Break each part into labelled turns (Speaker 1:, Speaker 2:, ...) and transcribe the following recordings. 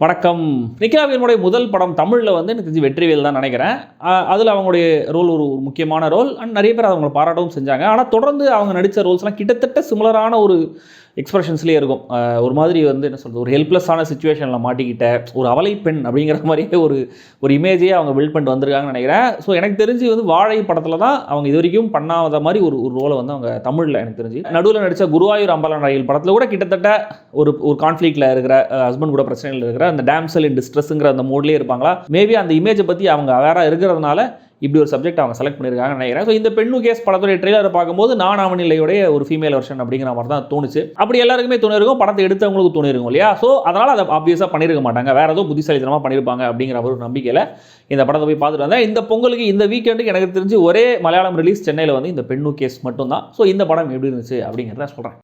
Speaker 1: வணக்கம். நிக்கிலாவினுடைய முதல் படம் தமிழில் வந்து எனக்கு தெரிஞ்சு வெற்றிவேல் தான் நினைக்கிறேன். அதில் அவங்களுடைய ரோல் ஒரு முக்கியமான ரோல் அண்ட் நிறைய பேர் அவங்களை பாராட்டவும் செஞ்சாங்க. ஆனால் தொடர்ந்து அவங்க நடித்த ரோல்ஸ்லாம் கிட்டத்தட்ட சிமிலரான ஒரு எக்ஸ்பிரஷன்ஸ்லேயே இருக்கும். ஒரு மாதிரி வந்து என்ன சொல்கிறது, ஒரு ஹெல்ப்லெஸ்ஸான சுச்சுவேஷனில் மாட்டிக்கிட்ட ஒரு அவலை பெண் அப்படிங்கிற மாதிரியே ஒரு இமேஜையே அவங்க பில்ட் பண்ணிட்டு வந்திருக்காங்கன்னு நினைக்கிறேன். ஸோ எனக்கு தெரிஞ்சு வந்து வாழை படத்தில் தான் அவங்க இது வரைக்கும் பண்ணாத மாதிரி ஒரு ரோலை வந்து அவங்க தமிழில் எனக்கு தெரிஞ்சு நடுவில் நடித்த குருவாயூர் அம்பலம் ரயில் படத்தில் கூட கிட்டத்தட்ட ஒரு கான்ஃப்ளிக்டில் இருக்கிற ஹஸ்பண்ட் கூட பிரச்சனையில் இருக்கிற அந்த டேம்சல் இன் டிஸ்ட்ரெஸ்ஸுங்கிற அந்த மோட்லேயே இருப்பாங்களா. மேபி அந்த இமேஜை பற்றி அவங்க வேற இருக்கிறதுனால இப்படி ஒரு சப்ஜெக்ட் அவங்க செலக்ட் பண்ணியிருக்காங்கன்னு நினைக்கிறேன். ஸோ இந்த பெண்ணு கேஸ் படத்துடைய ட்ரெய்லரை பார்க்கும்போது நான் அவனிலையுடைய ஒரு ஃபீமேல் வெர்ஷன் அப்படிங்கிற மாதிரி தான் தோணுச்சு. அப்படி எல்லாருக்குமே தோணிருக்கும், படத்தை எடுத்தவங்களுக்கு தோணிருக்கும் இல்லையா. ஸோ அதனால் அதை ஆப்வியஸாக பண்ணியிருக்க மாட்டாங்க, வேறு ஏதோ புத்திசாலித்தனமாக பண்ணியிருப்பாங்க அப்படிங்கிற ஒரு நம்பிக்கையில் இந்த படத்தை போய் பார்த்துட்டு வந்தேன். இந்த பொங்கலுக்கு இந்த வீக்கெண்டுக்கு எனக்கு தெரிஞ்சு ஒரே மலையாளம் ரிலீஸ் சென்னையில் வந்து இந்த பெண்ணு கேஸ் மட்டும்தான். ஸோ இந்த படம் எப்படி இருந்துச்சு அப்படிங்கிறத சொல்கிறேன்.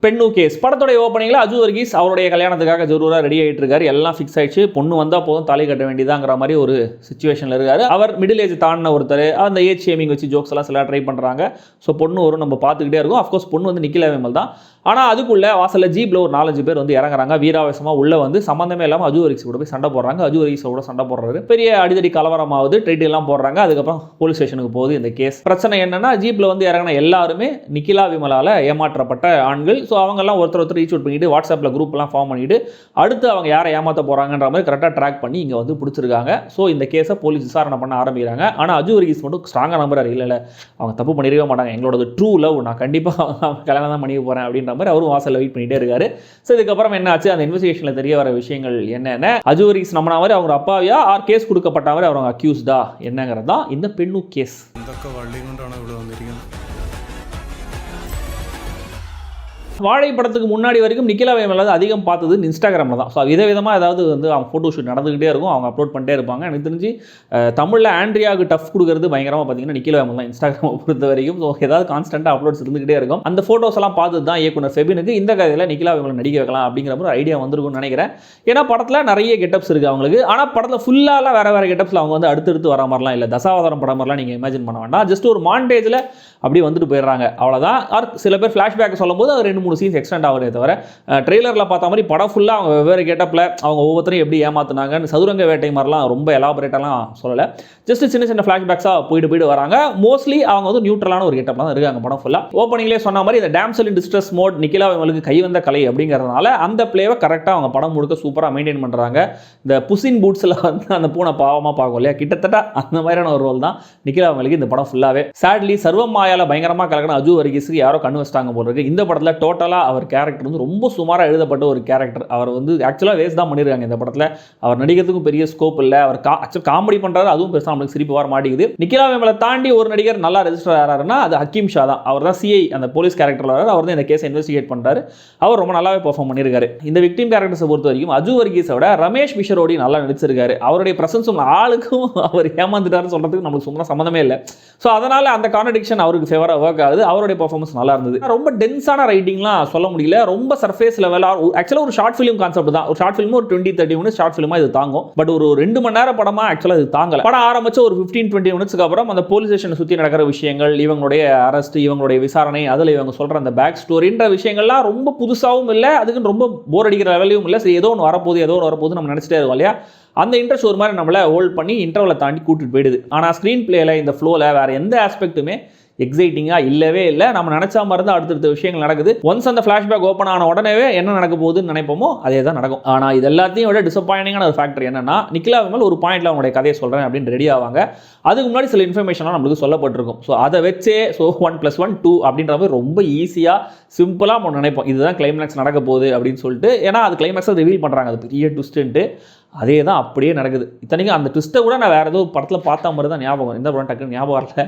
Speaker 1: பெண்ணு கேஸ் படத்துடைய ஓப்பனிங்கில் அஜு வர்கீஸ் அவருடைய கல்யாணத்துக்காக ஜரூராக ரெடி ஆகிட்டு இருக்காரு. எல்லாம் ஃபிக்ஸ் ஆயிடுச்சு, பொண்ணு வந்தால் போதும் தாலி கட்ட வேண்டியதாங்கிற மாதிரி ஒரு சுச்சுவேஷனில் இருக்காரு. அவர் மிடில் ஏஜ் தாண்டின ஒருத்தர், அந்த ஏஜ் ஷேமிங் வச்சு ஜோக்ஸ் எல்லாம் சில ட்ரை பண்ணுறாங்க. ஸோ பொண்ணு வரும், நம்ம பார்த்துக்கிட்டே இருக்கும். அஃப்கோர்ஸ் பொண்ணு வந்து நிக்கிலா விமல் தான். ஆனால் அதுக்குள்ளே வாசலில் ஜீப்பில் ஒரு 4-5 பேர் வந்து இறங்குறாங்க. வீராவேசமாக உள்ளே வந்து சம்மந்தமே இல்லாமல் அஜு வர்கீஸ் கூட போய் சண்டை போடுறாங்க. அஜு வர்கீஸ் கூட சண்டை போடுறாரு, பெரிய அடிதடி கலவரமாவது, ட்ரெயிட் எல்லாம் போடுறாங்க. அதுக்கப்புறம் போலீஸ் ஸ்டேஷனுக்கு போகுது இந்த கேஸ். பிரச்சனை என்னன்னா, ஜீப்பில் வந்து இறங்கின எல்லாருமே நிக்கிலா விமலால் ஏமாற்றப்பட்ட ஆண்கள். ஸோ அவங்கெல்லாம் ஒருத்தர் ரீச் அவுட் பண்ணிட்டு வாட்ஸ்அப்பில் குரூப்லாம் ஃபார்ம் பண்ணிட்டு அடுத்து அவங்க யாரை ஏமாற்ற போகிறாங்கன்ற மாதிரி கரெக்டாக ட்ராக் பண்ணி இங்கே வந்து பிடிச்சிருக்காங்க. ஸோ இந்த கேஸை போலீஸ் விசாரணை பண்ண ஆரம்பிக்கிறாங்க. ஆனால் அஜு வர்கீஸ் மட்டும் ஸ்ட்ராங்காக நம்புறாரு, இல்லை அவங்க தப்பு பண்ணிருக்கவே மாட்டாங்க, எங்களோட ட்ரூ லவ், நான் கண்டிப்பாக கல்யாணம் தான் பண்ணிக்க போகிறேன் அப்படின்ற மாதிரி அவரும் வாசலில் வெயிட் பண்ணிகிட்டே இருக்காரு. ஸோ இதுக்கப்புறம் என்ன ஆச்சு, அந்த இன்வெஸ்டிகேஷனில் தெரிய வர விஷயங்கள் என்னென்ன, அஜு வர்கீஸ் நம்பின மாதிரி அவங்க அப்பாவியா ஆர் கேஸ் கொடுக்கப்பட்ட மாதிரி அவங்க அக்யூஸ்டா என்னங்கிறது தான் இந்த பெண்ணு கேஸ். வாழை படத்துக்கு முன்னாடி வரைக்கும் நிக்கிலா விமல் அதிகம் பார்த்தது இன்ஸ்டாகிராமில் தான். ஸோ விதவிதமாக ஏதாவது வந்து அவங்க ஃபோட்டோ ஷூட் நடந்துகிட்டே இருக்கும், அவங்க அப்லோட் பண்ணிட்டே இருப்பாங்க. எனக்கு தெரிஞ்சு தமிழில் ஆண்ட்ரியாவுக்கு டஃப் கொடுக்குறது பயங்கரமாக பார்த்தீங்கன்னா நிக்கிலா விமல் தான் இன்ஸ்டாகிராமை பொறுத்த வரைக்கும். ஸோ ஏதாவது கான்ஸ்டன்ட்டாக அப்லோட்ஸ் இருந்துகிட்டே இருக்கும். அந்த ஃபோட்டோஸ் எல்லாம் பார்த்து தான் இயக்குனர் ஃபெபினுக்கு இந்த கதையில் நிக்கிலா விமல் நடிக்க வைக்கலாம் அப்படிங்கிற ஒரு ஐடியா வந்திருக்கும்னு நினைக்கிறேன். ஏன்னா படத்தில் நிறைய கெட்டப்ஸ் இருக்குது அவங்களுக்கு. ஆனால் படத்தில் ஃபுல்லாக வேறு கெட்டப்ஸில் அவங்க வந்து அடுத்தடுத்து வர மாதிரிலாம் இல்லை, தசாவதாரம் படம் மாதிரிலாம் நீங்கள் இமேஜின் பண்ண வேண்டாம். ஜஸ்ட் ஒரு மாண்டேஜில் அப்படி வந்துட்டு போயிடுறாங்க, அவ்வளோதான். சில பேர் ஃப்ளாஷ்பேக் சொல்லும் போது அது 2-3 சீன்ஸ் எக்ஸ்டெண்ட் ஆகுதே தவிர ட்ரெய்லரில் பார்த்த மாதிரி படம் ஃபுல்லாக அவங்க வெவ்வேறு கெட்டப்பில் அவங்க ஒவ்வொருத்தரையும் எப்படி ஏமாத்துனாங்கன்னு சதுரங்க வேட்டை மாதிரிலாம் ரொம்ப எலாபரேட்டெல்லாம் சொல்லலை. ஜஸ்ட் சின்ன ஃப்ளாஷ்பேக்ஸாக போயிட்டு வராங்க. மோஸ்ட்லி அவங்க வந்து நியூட்ரலான ஒரு கெட்டப் தான் இருக்காங்க படம் ஃபுல்லாக. ஓப்பனிங்லேயே சொன்ன மாதிரி இந்த damsel in distress mode Nikhila விமலுக்கு கை வந்த கலை அப்படிங்கிறதுனால அந்த பிளேவை கரெக்டாக அவங்க படம் முழுக்க சூப்பராக மெயின்டைன் பண்ணுறாங்க. இந்த புசின் பூட்ஸில் வந்து அந்த பூனை பாவமாக பார்க்கும் இல்லையா, கிட்டத்தட்ட அந்த மாதிரியான ஒரு ரோல் தான் நிக்கிலா விமலுக்கு இந்த படம் ஃபுல்லாகவே. சேட்லி சர்வம் மாயால பயங்கரமாக கலக்கின அஜு வர்கீஸுக்கு யாரோ கண்ணு வச்சிட்டாங்க போல இருக்கு. இந்த படத்தில் டோட்டலாக அவர் கேரக்டர் வந்து ரொம்ப சுமாராக எழுதப்பட்ட ஒரு கேரக்டர். அவர் வந்து ஆக்சுவலாக வேஸ்ட் தான் பண்ணியிருக்காங்க இந்த படத்தில். அவர் நடிக்கிறதுக்கும் பெரிய ஸ்கோப் இல்லை. அவர் காமெடி பண்ணுறாரு, அதுவும் பெருசாக நம்மளுக்கு சிரிப்பு வர மாட்டேங்குது. நிக்கிலா விமலை தாண்டி ஒரு நடிகர் நல்லா ரெஜிஸ்டர் ஆகிறாருன்னா அது ஹக்கீம் ஷா தான். அவர் தான் சிஐ, அந்த போலீஸ் கேரக்டரில் வராரு. அவர் தான் இந்த கேஸை இன்வெஸ்டிகேட் பண்ணுறாரு. அவர் ரொம்ப நல்லாவே பெர்ஃபார்ம் பண்ணியிருக்காரு. இந்த விக்டிம் கேரக்டர்ஸை பொறுத்த வரைக்கும் அஜு வர்கீஸோட ரமேஷ் பிஷரோடி நல்லா நடிச்சிருக்காரு. அவருடைய பிரசன்ஸும் ஆளுக்கும் அவர் ஏமாந்துட்டாருன்னு சொல்கிறதுக்கு நம்மளுக்கு சும்மா சம்மந்தமே இல்லை. ஸோ அதனால் அந்த கான்ட்ரடிக்ஷன் அவருக்கு ஃபேவராக ஒர்க் ஆகுது. அவருடைய பெர்ஃபார்மன்ஸ் நல்லா இருந்தது. ரொம்ப டென்ஸான ரைட்டிங்லாம் சொல்ல முடியல, ரொம்ப சர்ஃபேஸ் லெவலாக. ஆக்சுவலாக ஒரு ஷார்ட் ஃபிலிம் கான்செப்ட் தான். ஒரு ஷார்ட் ஃபிலிம் ஒரு 20-30 மினிட்ஸ் ஷார்ட் ஃபிலிமாக இது தாங்கும். பட் ஒரு 2 மணி நேரம் படமாக ஆக்சுவலாக இது தாங்கல. படம் ஆரம்பிச்சு ஒரு 15-20 மினிட்ஸ்க்கு அப்புறம் அந்த போலீஸ் ஸ்டேஷனை சுற்றி நடக்கிற விஷயங்கள், இவங்களுடைய அரெஸ்ட், இவங்களுடைய விசாரணை, அதில் இவங்க சொல்கிற அந்த பேக் ஸ்டோரின்ற விஷயங்கள்லாம் ரொம்ப புதுசாகவும் இல்லை, அதுக்குன்னு ரொம்ப போர் அடிக்கிற லெவலையும் இல்லை. சரி, ஏதோ ஒன்று வரப்போகுது நம்ம நினச்சிட்டே இருக்கோம் இல்லையா. அந்த இன்ட்ரெஸ்ட் ஒரு மாதிரி நம்மளை ஹோல்ட் பண்ணி இன்டர்வலை தாண்டி கூட்டிட்டு போயிடுது. ஆனால் ஸ்க்ரீன் பிளேல இந்த ஃப்ளோவில் வேறு எந்த ஆஸ்பெக்ட்டுமே எக்ஸைட்டிங்காக இல்லவே இல்லை. நம்ம நினச்சா மாதிரி தான் அடுத்தடுத்த விஷயங்கள் நடக்குது. ஒன்ஸ் அந்த ஃப்ளாஷ்பேக் ஓப்பன் ஆன உடனே என்ன நடக்க போகுதுன்னு நினைப்போமோ அதே தான் நடக்கும். ஆனால் இது எல்லாத்தையும் விட டிசப்பாயிண்டிங்கான ஒரு ஃபேக்டர் என்னன்னா, நிக்கிலா விமல் ஒரு பாயிண்ட்ல அவங்களுடைய கதையை சொல்கிறேன் அப்படின்னு ரெடி ஆவாங்க. அதுக்கு முன்னாடி சில இன்ஃபர்மேஷன்லாம் நம்மளுக்கு சொல்லப்பட்டிருக்கும். ஸோ அதை வச்சே 1+1 2 அப்படின்ற மாதிரி ரொம்ப ஈஸியாக சிம்பிளாக நம்ம நினைப்போம் இதுதான் கிளைமேக்ஸ் நடக்க போகுது அப்படின்னு சொல்லிட்டு. ஏன்னா அது கிளைமேக்ஸை ரிவீல் பண்ணுறாங்க, அது பெரிய ட்விஸ்ட்டு. அதே தான் அப்படியே நடக்குது. இத்தனைக்கும் அந்த ட்விஸ்ட்டை கூட நான் வேறு ஏதோ படத்தில் பார்த்த மாதிரி தான் ஞாபகம், இந்த படம் டக்குன்னு ஞாபகம் வரல.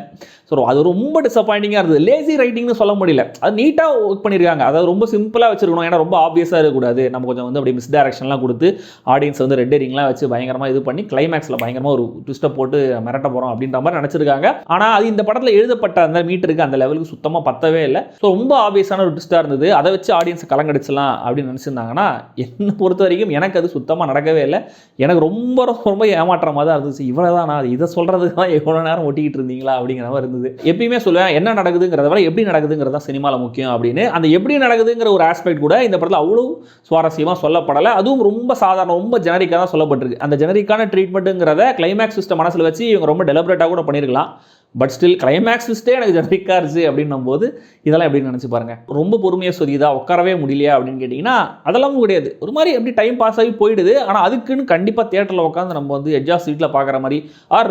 Speaker 1: ஸோ அது ரொம்ப டிசப்பாயிண்டிங்காக இருந்தது. லேசி ரைட்டிங்னு சொல்ல முடியல, அது நீட்டாக ஒர்க் பண்ணியிருக்காங்க. அதாவது ரொம்ப சிம்பிளாக வச்சிருக்கணும், ஏன்னா ரொம்ப ஆப்வியஸாக இருக்கக்கூடாது. நம்ம கொஞ்சம் வந்து அப்படி மிஸ் டைரக்ஷன்லாம் கொடுத்து ஆடியன்ஸ் வந்து ரெட் ஹெரிங்லாம் வச்சு பயங்கரமாக இது பண்ணி கிளைமேக்ஸில் பயங்கரமாக ஒரு ட்விஸ்ட்டை போட்டு மிரட்ட போகிறோம் அப்படின்ற மாதிரி நினச்சிருக்காங்க. ஆனால் அது இந்த படத்தில் எழுதப்பட்ட அந்த மீட்டருக்கு அந்த லெவலுக்கு சுத்தமாக பத்தவே இல்லை. ஸோ ரொம்ப ஆப்வியஸான ஒரு ட்விஸ்ட்டாக இருந்தது. அதை வச்சு ஆடியன்ஸை கலங்கடிச்சலாம் அப்படின்னு நினச்சிருந்தாங்கன்னா என்னை பொறுத்த வரைக்கும் எனக்கு அது சுத்தமாக நடக்கவே இல்லை. எனக்கு ரொம்ப ரொம்ப ஏமாற்றமாக தான் இருந்துச்சு. இவ்வளோ தான் நான் இதை சொல்கிறதுக்கு தான் எவ்வளோ நேரம் ஒட்டிக்கிட்டு இருந்தீங்களா அப்படிங்கிற மாதிரி இருந்தது. எப்பயுமே சொல்லுவேன், என்ன நடக்குதுங்கிறத விட எப்படி நடக்குதுங்கிறது தான் சினிமாவில் முக்கியம் அப்படின்னு. அந்த எப்படி நடக்குதுங்கிற ஒரு ஆஸ்பெக்ட் கூட இந்த படத்தில் அவ்வளோ சுவாரஸ்யமாக சொல்லப்படலை. அதுவும் ரொம்ப சாதாரண, ரொம்ப ஜெனரிக்காக தான் சொல்லப்பட்டிருக்கு. அந்த ஜெனரிக்கான ட்ரீட்மெண்ட்டுங்கிறத கிளைமேக்ஸ் சிஸ்டம் மனசில் வச்சு இவங்க ரொம்ப டெலிபரேட்டாக கூட பண்ணியிருக்கலாம். பட் ஸ்டில் கிளைமேக்ஸ் லிஸ்ட்டே எனக்கு ஜெனரிக்காக இருந்துச்சு அப்படின்னும் போது இதெல்லாம் எப்படின்னு நினச்சி பாருங்கள். ரொம்ப பொறுமையாக சொல்லிதா உட்காரவே முடியலையா அப்படின்னு கேட்டிங்கன்னா அதெல்லாம் கிடையாது. ஒரு மாதிரி எப்படி டைம் பாஸ் ஆகி போயிடுது. ஆனால் அதுக்குன்னு கண்டிப்பாக தியேட்டரில் உட்காந்து நம்ம வந்து எட்ஜ் ஆஃப் சீட்டில் பார்க்குற மாதிரி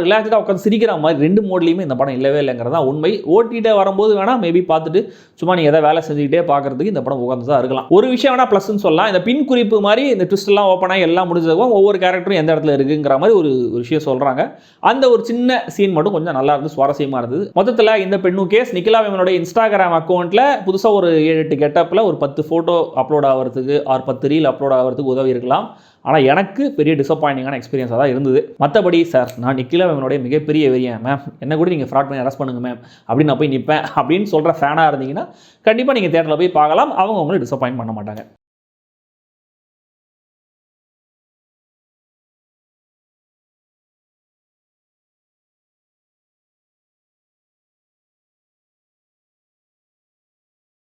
Speaker 1: ரிலாக்ஸ்டாக உட்காந்து சிரிக்கிற மாதிரி 2 மோட்லேயுமே இந்த படம் இல்லவே இல்லைங்கிறதா உண்மை. ஓட்டிகிட்டே வரும்போது வேணால் மேபி பார்த்துட்டு சும்மா நீங்கள் எதாவது வேலை செஞ்சுக்கிட்டே பார்க்குறதுக்கு இந்த படம் உட்காந்து தான் இருக்கலாம். ஒரு விஷயம் வேணால் ப்ளஸ்ன்னு சொல்லலாம், இந்த பின் குறிப்பு மாதிரி இந்த ட்விஸ்ட்லாம் ஓப்பன் ஆகி எல்லாம் முடிஞ்சதுக்கும் ஒவ்வொரு கேரக்டரும் எந்த இடத்துல இருக்குங்கிற மாதிரி ஒரு விஷயம் சொல்கிறாங்க. அந்த ஒரு சின்ன சீன் மட்டும் கொஞ்சம் நல்லா இருந்து சுவாரஸ்யமாக இருந்தது. மொத்தத்தில் இந்த பெண்ணு கேஸ் நிக்கிலா மேமனோட இன்ஸ்டாகிராம் அக்கௌண்ட்டில் புதுசாக ஒரு 7-8 கெட்டப்பில் ஒரு 10 ஃபோட்டோ அப்லோட் ஆகிறதுக்கு ஆர் 10 ரீல் அப்லோட் ஆகிறதுக்கு உதவி இருக்கலாம். ஆனால் எனக்கு பெரிய டிசப்பாயிண்டிங்கான எக்ஸ்பீரியன்ஸாக தான் இருந்தது. மற்றபடி சார் நான் நிக்கிலா மேமனோடைய மிகப்பெரிய வெறியன் மேம், என்ன கூட நீங்கள் ஃப்ராட் பண்ணி அரெஸ்ட் பண்ணுங்க மேம் அப்படின்னு நான் போய் நிற்பேன் அப்படின்னு சொல்கிற ஃபேனாக இருந்தீங்கன்னா கண்டிப்பாக நீங்கள் தேட்டரில் போய் பார்க்கலாம். அவங்க உங்களை டிசப்பாயின்ட் பண்ண மாட்டாங்க.